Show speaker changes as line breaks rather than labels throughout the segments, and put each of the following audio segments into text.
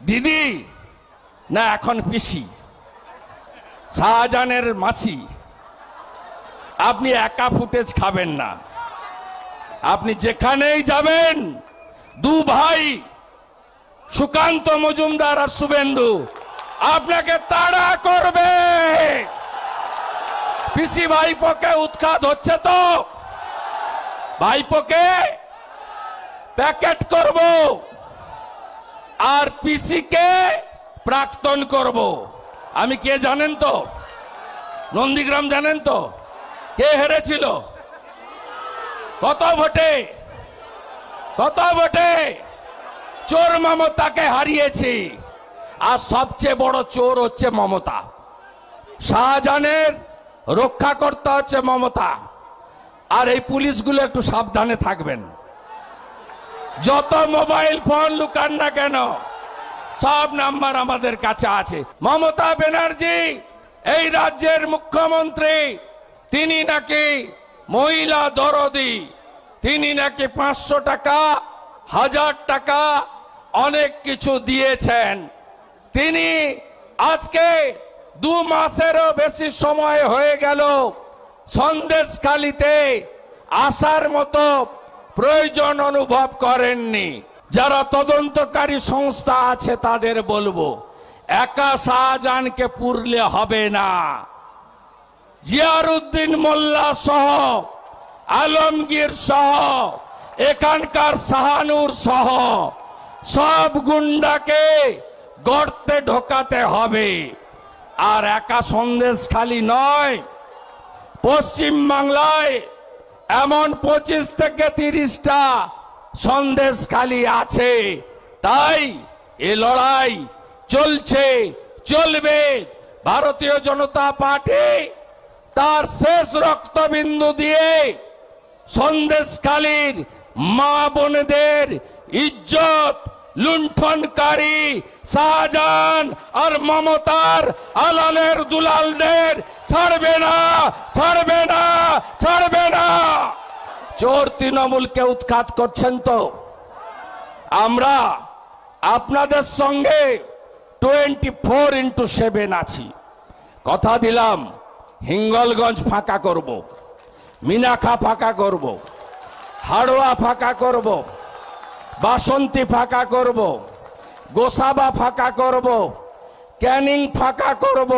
দিদি না এখন পিসি, শাহজাহানের মাসি। আপনি একা ফুটেজ খাবেন না, আপনি যেখানেই যাবেন দু ভাই সুকান্ত মজুমদার আর শুভেন্দু আপনাকে তাড়া করবে। পিসি ভাইপোকে উৎখাত হচ্ছে তো, ভাইপোকে প্যাকেট করব আর পিসিকে প্রাক্তন করব। আমি কে জানেন তো? নন্দীগ্রাম জানেন তো? কে হেরেছিল? কত ভোটে? কত ভোটে? চোর মমতাকে হারিয়েছি। আর সবচেয়ে বড় চোর হচ্ছে মমতা। শাহজাহানের রক্ষাকর্তা হচ্ছে মমতা। আর এই পুলিশগুলো একটু সাবধানে থাকবেন। যত মোবাইল ফোন লুকান না কেন সব নাম্বার আমাদের কাছে আছে। মমতা ব্যানার্জি এই রাজ্যের মুখ্যমন্ত্রী, তিনি নাকি মহিলা দরদি, তিনি নাকি 500 টাকা 1000 টাকা অনেক কিছু দিয়েছেন। তিনি আজকে 2 মাসেরও বেশি সময় হয়ে গেল সন্দেশখালীতে আসার মতো প্রয়োজন অনুভব করেননি। যারা তদন্তকারী সংস্থা আছে তাদের বলবো, একা শাহজাহানকে পুরলে হবে না। জিয়ারউদ্দিন মোল্লা সহ, আলমগীর সহ, এখানকার শাহানুর সহ সব গুন্ডাকে গর্তে ঢোকাতে হবে। আর একা সন্দেশখালী নয়, পশ্চিম বাংলায় এমন 25 থেকে 30টা সন্দেশখালী আছে। তাই এ লড়াই চলছে, চলবে। ভারতীয় জনতা পার্টি তার শেষ রক্তবিন্দু দিয়ে সন্দেশখালীর মা বোনদের ইজ্জত লুণ্ঠনকারী শাহজাহান আর মমতার আলালের দুলালদের ছাড়বে না, ছাড়বে না, ছাড়বে না। চোর তৃণমূলকে উৎখাত করছেন তো আমরা আপনাদের সঙ্গে 24x7 আছি। কথা দিলাম, হিঙ্গলগঞ্জ ফাঁকা করব, মিনাখা ফাঁকা করব, হাড়োয়া ফাঁকা করব, বাসন্তী ফাঁকা করব, গোসাবা ফাঁকা করব, ক্যানিং ফাঁকা করব,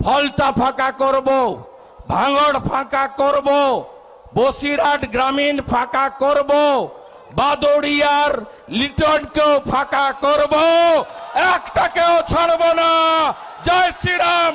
ফলতা ফাঁকা করব, ভাঙড় ফাঁকা করব, বসিরহাট গ্রামীণ ফাঁকা করব, বাদড়িয়ার লিটনকেও ফাঁকা করব, একটাকেও ছাড়ব না। জয় শ্রীরাম।